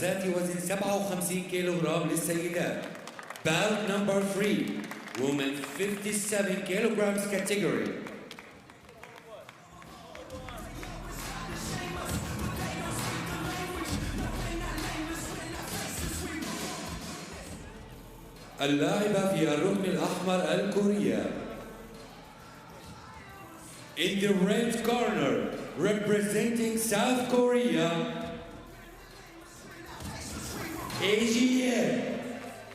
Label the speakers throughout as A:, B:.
A: المنافسات في وزن 57 كيلوغرام للسيدات. Bout number 3, women 57 kilograms category. اللاعبة في الركن الأحمر الكورية. In the red corner, representing South Korea, Asia.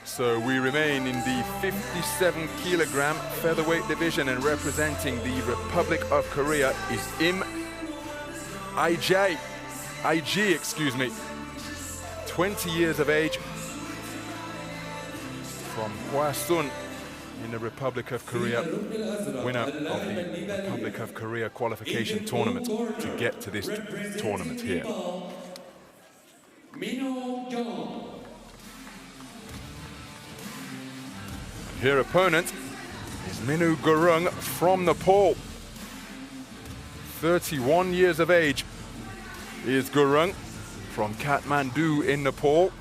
B: So we remain in the 57 kilogram featherweight division, and representing the Republic of Korea is IG, excuse me. 20 years of age, from Hwasun in the Republic of Korea, winner of the Republic of Korea qualification tournament to get to this tournament here.
A: Minu Gurung.
B: Her opponent is Minu Gurung from Nepal. 31 years of age is Gurung from Kathmandu in Nepal,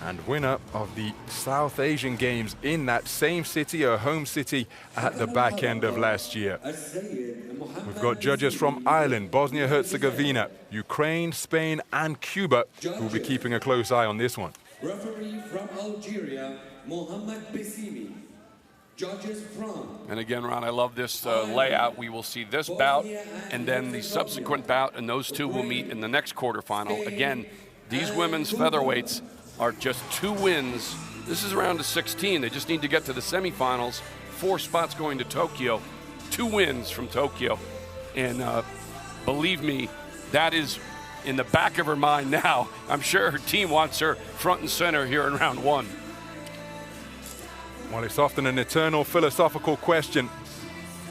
B: and winner of the South Asian Games in that same city, her home city, at the back end of last year. We've got judges from Ireland, Bosnia-Herzegovina, Ukraine, Spain and Cuba who will be keeping a close eye on this one.
A: Referee from Algeria, Mohammed Bissimi. Judges from.
C: And again, Ron, I love this layout. We will see this bout and then the subsequent bout, and those two will meet in the next quarterfinal. Again, these women's featherweights are just 2 wins. This is round of 16. They just need to get to the semifinals. 4 spots going to Tokyo. 2 wins from Tokyo. And believe me, that is in the back of her mind now. I'm sure her team wants her front and center here in round 1.
B: Well, it's often an eternal philosophical question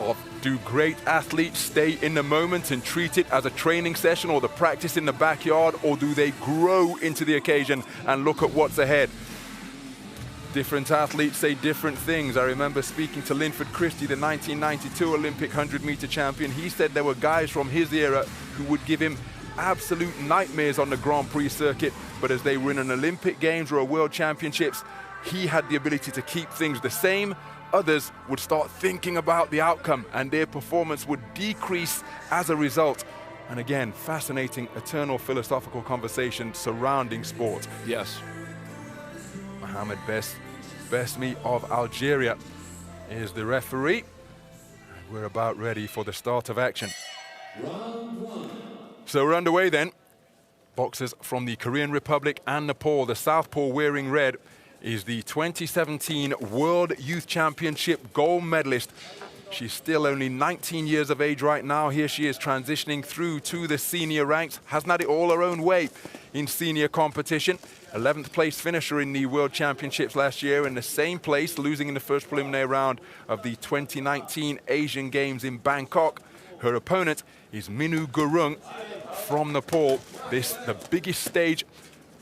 B: of, do great athletes stay in the moment and treat it as a training session or the practice in the backyard, or do they grow into the occasion and look at what's ahead? Different athletes say different things. I remember speaking to Linford Christie, the 1992 Olympic 100-meter champion. He said there were guys from his era who would give him absolute nightmares on the Grand Prix circuit, but as they were in an Olympic Games or a World Championships, he had the ability to keep things the same. Others would start thinking about the outcome and their performance would decrease as a result. And again, fascinating, eternal philosophical conversation surrounding sport.
C: Yes.
B: Mohammed Besmi of Algeria is the referee. We're about ready for the start of action.
A: Round 1.
B: So we're underway then. Boxers from the Korean Republic and Nepal. The southpaw wearing red is the 2017 World Youth Championship gold medalist. She's still only 19 years of age right now. Here she is transitioning through to the senior ranks. Hasn't had it all her own way in senior competition. 11th place finisher in the World Championships last year, in the same place, losing in the first preliminary round of the 2019 Asian Games in Bangkok. Her opponent is Minu Gurung from Nepal. This, the biggest stage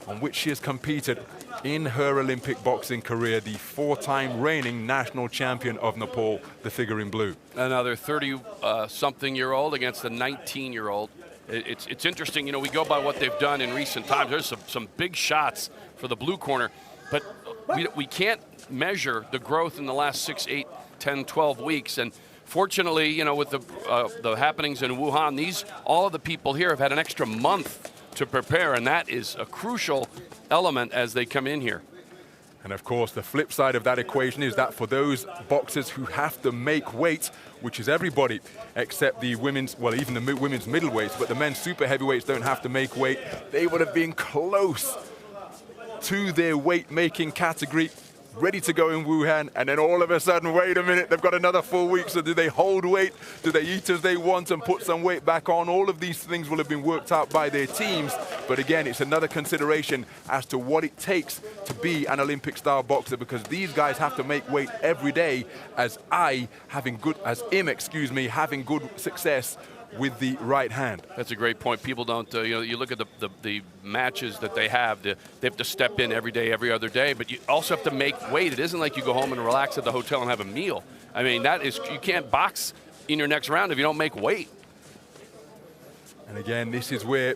B: on which she has competed in her Olympic boxing career, the 4-time reigning national champion of Nepal, the figure in blue.
C: Another 30-something-year-old against a 19-year-old. It's interesting, you know, we go by what they've done in recent times. There's some big shots for the blue corner, but we can't measure the growth in the last 6, 8, 10, 12 weeks. And fortunately, you know, with the happenings in Wuhan, all of the people here have had an extra month to prepare, and that is a crucial element as they come in here.
B: And of course, the flip side of that equation is that for those boxers who have to make weight, which is everybody except the women's, well, even the women's middleweights, but the men's super heavyweights don't have to make weight, they would have been close to their weight-making category, ready to go in Wuhan, and then all of a sudden, wait a minute, they've got another 4 weeks. So do they hold weight? Do they eat as they want and put some weight back on? All of these things will have been worked out by their teams. But again, it's another consideration as to what it takes to be an Olympic-style boxer, because these guys have to make weight every day, as having good success with the right hand.
C: That's a great point. People don't, you know, you look at the matches that they have to step in every day, every other day, but you also have to make weight. It isn't like you go home and relax at the hotel and have a meal. I mean, you can't box in your next round if you don't make weight.
B: And again, this is where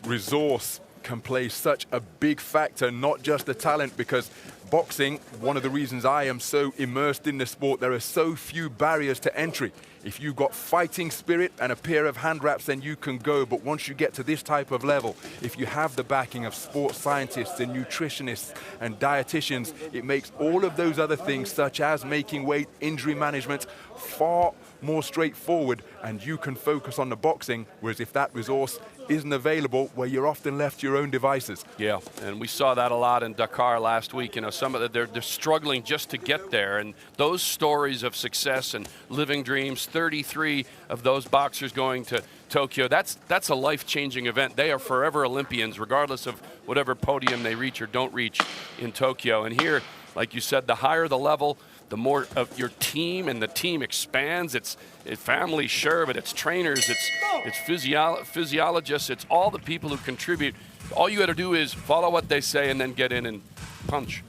B: resource can play such a big factor, not just the talent, because boxing, one of the reasons I am so immersed in the sport, there are so few barriers to entry. If you've got fighting spirit and a pair of hand wraps, then you can go. But once you get to this type of level, if you have the backing of sports scientists and nutritionists and dietitians, it makes all of those other things, such as making weight, injury management, far more straightforward, and you can focus on the boxing. Whereas if that resource isn't available, well, you're often left to your own devices.
C: Yeah, and we saw that a lot in Dakar last week. You know, some of they're struggling just to get there, and those stories of success and living dreams. 33 of those boxers going to Tokyo. That's a life-changing event. They are forever Olympians, regardless of whatever podium they reach or don't reach in Tokyo. And here, like you said, the higher the level, the more of your team, and the team expands. It's family, sure, but it's trainers, it's physiologists, it's all the people who contribute. All you got to do is follow what they say and then get in and punch.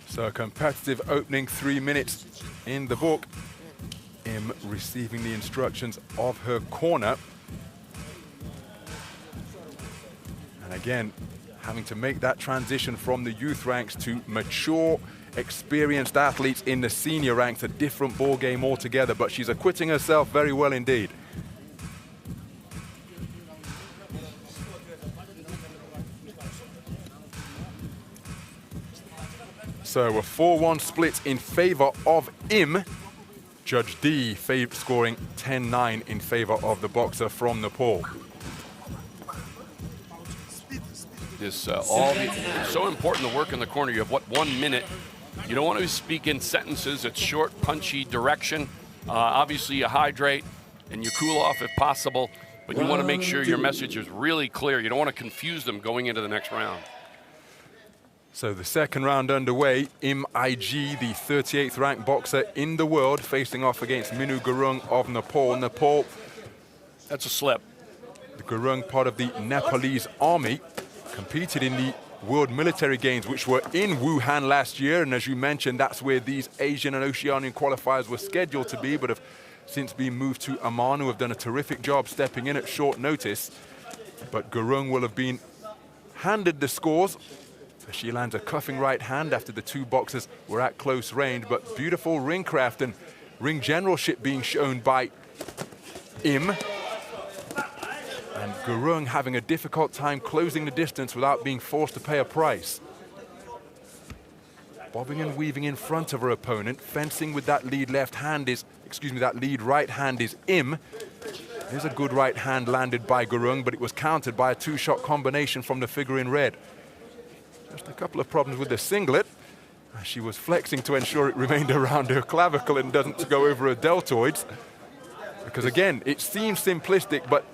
B: So a competitive opening 3 minutes in the book. Im receiving the instructions of her corner. And again, having to make that transition from the youth ranks to mature, experienced athletes in the senior ranks, a different ball game altogether, but she's acquitting herself very well indeed. So a 4-1 split in favor of Im. Judge D scoring 10-9 in favor of the boxer from Nepal.
C: It's so important to work in the corner. You have, 1 minute? You don't want to speak in sentences. It's short, punchy direction. Obviously, you hydrate and you cool off if possible, but you want to make sure your message is really clear. You don't want to confuse them going into the next round.
B: So the second round underway. Im IG, the 38th ranked boxer in the world, facing off against Minu Gurung of Nepal. Nepal,
C: that's a slip.
B: The Gurung, part of the Nepalese army, competed in the World Military Games, which were in Wuhan last year, and as you mentioned, that's where these Asian and Oceanian qualifiers were scheduled to be, but have since been moved to Amman, who have done a terrific job stepping in at short notice. But Gurung will have been handed the scores. She lands a cuffing right hand after the two boxers were at close range, but beautiful ring craft and ring generalship being shown by Im. And Gurung having a difficult time closing the distance without being forced to pay a price. Bobbing and weaving in front of her opponent, fencing with that lead left hand is, that lead right hand is Im. There's a good right hand landed by Gurung, but it was countered by a two-shot combination from the figure in red. Just a couple of problems with the singlet. She was flexing to ensure it remained around her clavicle and doesn't go over her deltoids. Because again, it seems simplistic, but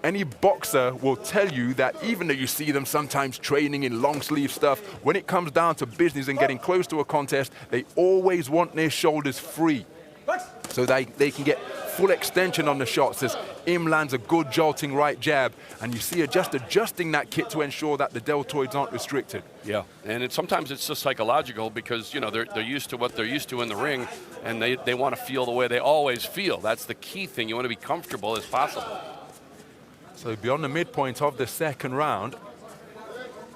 B: any boxer will tell you that even though you see them sometimes training in long sleeve stuff, when it comes down to business and getting close to a contest, they always want their shoulders free so they can get full extension on the shots as Im lands a good jolting right jab, and you see her just adjusting that kit to ensure that the deltoids aren't restricted.
C: Yeah, and sometimes it's just psychological because, you know, they're used to what they're used to in the ring, and they want to feel the way they always feel. That's the key thing. You want to be comfortable as possible.
B: So beyond the midpoint of the second round.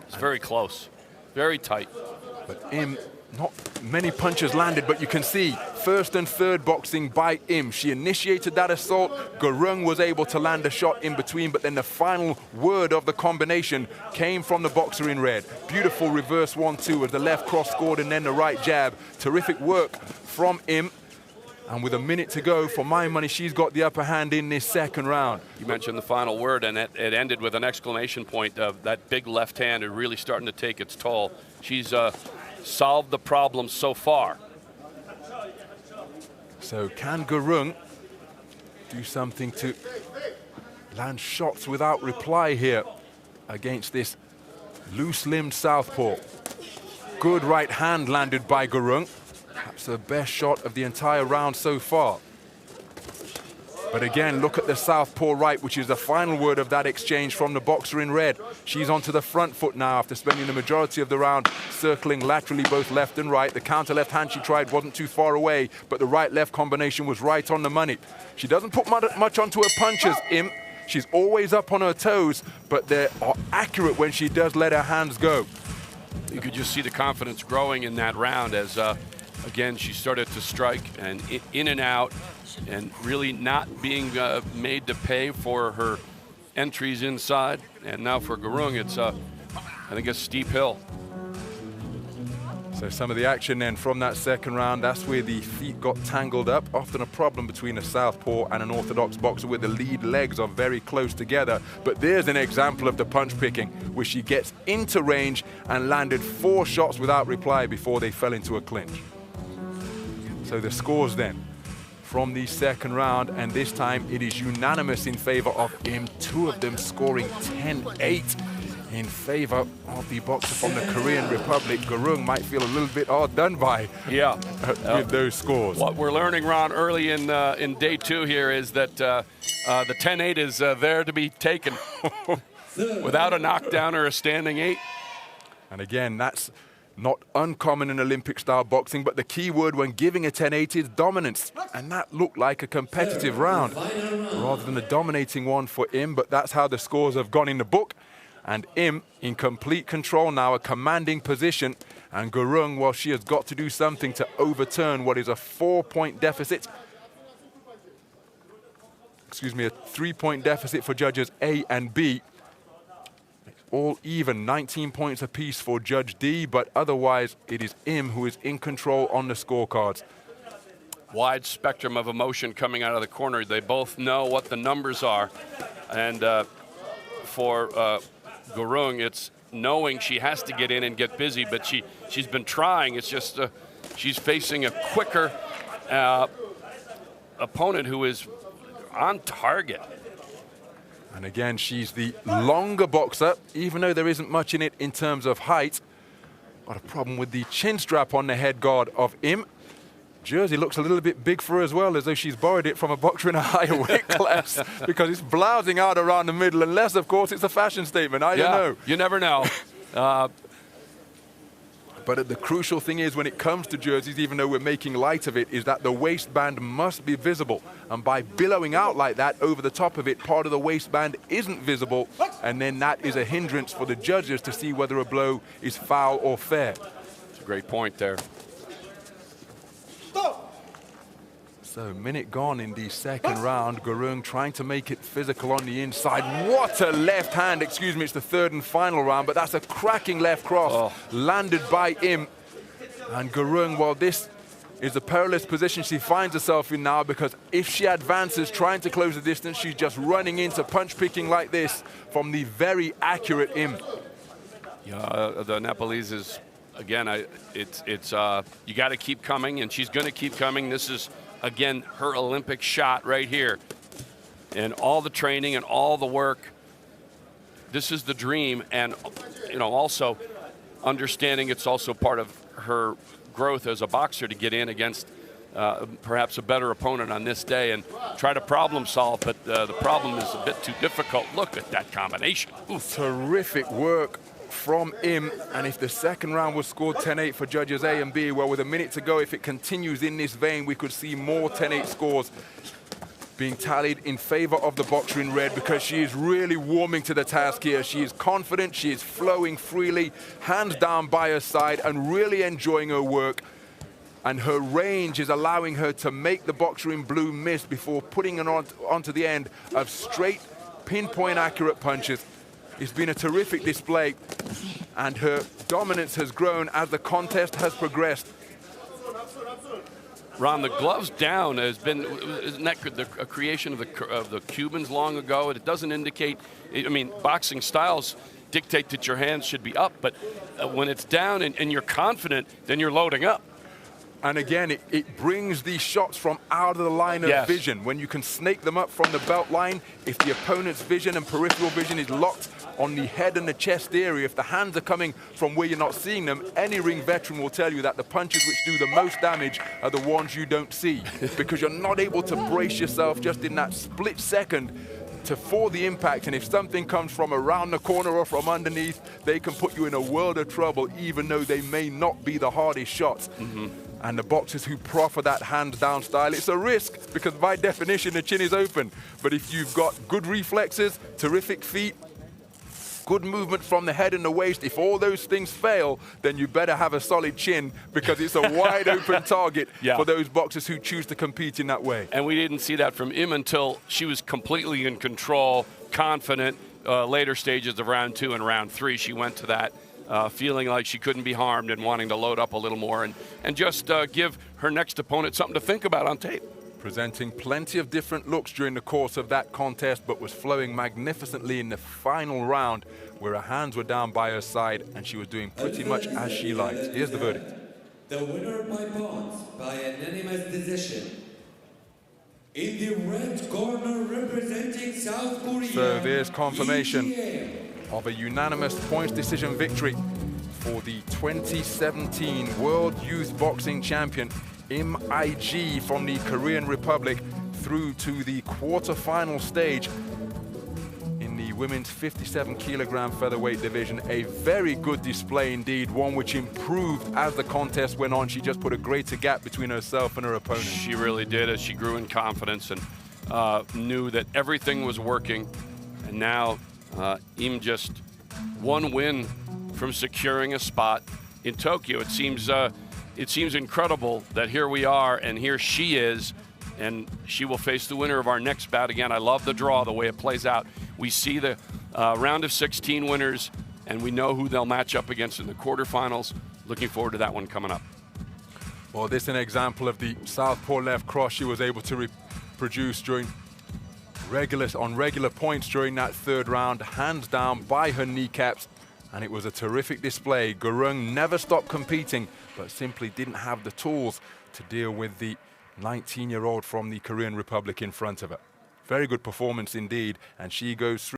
C: It's very close, very tight.
B: But Im, not many punches landed, but you can see first and third boxing by Im. She initiated that assault. Gurung was able to land a shot in between, but then the final word of the combination came from the boxer in red. Beautiful reverse 1-2 as the left cross scored and then the right jab. Terrific work from Im. And with a minute to go, for my money, she's got the upper hand in this second round.
C: You mentioned the final word, and it ended with an exclamation point of that big left hand is really starting to take its toll. She's solved the problem so far.
B: So can Gurung do something to land shots without reply here against this loose-limbed southpaw? Good right hand landed by Gurung. Perhaps the best shot of the entire round so far. But again, look at the southpaw right, which is the final word of that exchange from the boxer in red. She's onto the front foot now after spending the majority of the round circling laterally both left and right. The counter left hand she tried wasn't too far away, but the right-left combination was right on the money. She doesn't put much onto her punches, Im. She's always up on her toes, but they are accurate when she does let her hands go.
C: You could just see the confidence growing in that round as, again, she started to strike and in and out and really not being made to pay for her entries inside. And now for Gurung, it's, I think, a steep hill.
B: So some of the action then from that second round, that's where the feet got tangled up. Often a problem between a southpaw and an orthodox boxer where the lead legs are very close together. But there's an example of the punch picking where she gets into range and landed 4 shots without reply before they fell into a clinch. So the scores then from the second round, and this time it is unanimous in favor of Im, 2 of them scoring 10-8. In favor of the boxer from the Korean Republic. Gurung might feel a little bit hard done by with those scores.
C: What we're learning, Ron, early in day 2 here is that the 10-8 is there to be taken without a knockdown or a standing 8.
B: And again, that's not uncommon in Olympic-style boxing, but the key word when giving a 10-8 is dominance. And that looked like a competitive round rather than a dominating one for Im, but that's how the scores have gone in the book. And Im in complete control now, a commanding position. And Gurung, well, she has got to do something to overturn what is a 4-point deficit. Excuse me, a 3-point deficit for judges A and B. It's all even, 19 points apiece for Judge D, but otherwise it is Im who is in control on the scorecards.
C: Wide spectrum of emotion coming out of the corner. They both know what the numbers are. And for Gurung, it's knowing she has to get in and get busy, but she's been trying. It's just she's facing a quicker opponent who is on target.
B: And again, she's the longer boxer, even though there isn't much in it in terms of height. Got a problem with the chin strap on the head guard of Im. Jersey looks a little bit big for her as well, as though she's borrowed it from a boxer in a higher weight class, because it's blousing out around the middle, unless, of course, it's a fashion statement. I don't know.
C: You never know.
B: But the crucial thing is, when it comes to jerseys, even though we're making light of it, is that the waistband must be visible. And by billowing out like that over the top of it, part of the waistband isn't visible, and then that is a hindrance for the judges to see whether a blow is foul or fair.
C: That's a great point there.
B: So, minute gone in the second round. Gurung trying to make it physical on the inside. What a left hand, excuse me, it's the third and final round, but that's a cracking left cross landed by Im. And Gurung, well, this is a perilous position she finds herself in now, because if she advances trying to close the distance, she's just running into punch picking like this from the very accurate Im.
C: Yeah, the Nepalese is, again, you got to keep coming, and she's going to keep coming. This is, again, her Olympic shot right here. And all the training and all the work, this is the dream. And, you know, also understanding it's also part of her growth as a boxer to get in against perhaps a better opponent on this day and try to problem solve. But the problem is a bit too difficult. Look at that combination.
B: Oof. Terrific work from Im, and if the second round was scored 10-8 for judges A and B, well, with a minute to go, if it continues in this vein, we could see more 10-8 scores being tallied in favor of the boxer in red, because she is really warming to the task here. She is confident, she is flowing freely, hands down by her side, and really enjoying her work. And her range is allowing her to make the boxer in blue miss before putting it onto the end of straight, pinpoint accurate punches. It's been a terrific display, and her dominance has grown as the contest has progressed.
C: Ron, the gloves down has been, isn't that a creation of the Cubans long ago? It doesn't indicate, I mean, boxing styles dictate that your hands should be up, but when it's down and you're confident, then you're loading up.
B: And again, it brings these shots from out of the line of vision. When you can snake them up from the belt line, if the opponent's vision and peripheral vision is locked on the head and the chest area, if the hands are coming from where you're not seeing them, any ring veteran will tell you that the punches which do the most damage are the ones you don't see, because you're not able to brace yourself just in that split second for the impact. And if something comes from around the corner or from underneath, they can put you in a world of trouble, even though they may not be the hardest shots. And the boxers who proffer that hands-down style, it's a risk because by definition the chin is open. But if you've got good reflexes, terrific feet, good movement from the head and the waist, if all those things fail, then you better have a solid chin because it's a wide open target for those boxers who choose to compete in that way.
C: And we didn't see that from Im until she was completely in control, confident. Later stages of round 2 and round 3, she went to that feeling like she couldn't be harmed and wanting to load up a little more and just give her next opponent something to think about on tape.
B: Presenting plenty of different looks during the course of that contest, but was flowing magnificently in the final round where her hands were down by her side and she was doing pretty much as she liked. Here's the verdict.
A: The winner by points by unanimous decision. In the red corner representing South Korea.
B: So there's confirmation of a unanimous points decision victory for the 2017 World Youth Boxing Champion Im IG from the Korean Republic through to the quarter-final stage in the women's 57-kilogram featherweight division. A very good display indeed, one which improved as the contest went on. She just put a greater gap between herself and her opponent.
C: She really did as she grew in confidence and knew that everything was working. And now Im just one win from securing a spot in Tokyo. It seems incredible that here we are and here she is, and she will face the winner of our next bout again. I love the draw, the way it plays out. We see the round of 16 winners, and we know who they'll match up against in the quarterfinals. Looking forward to that one coming up.
B: Well, this is an example of the southpaw left cross she was able to reproduce during regular points during that third round, hands down by her kneecaps, and it was a terrific display. Gurung never stopped competing, but simply didn't have the tools to deal with the 19-year-old from the Korean Republic in front of her. Very good performance indeed, and she goes through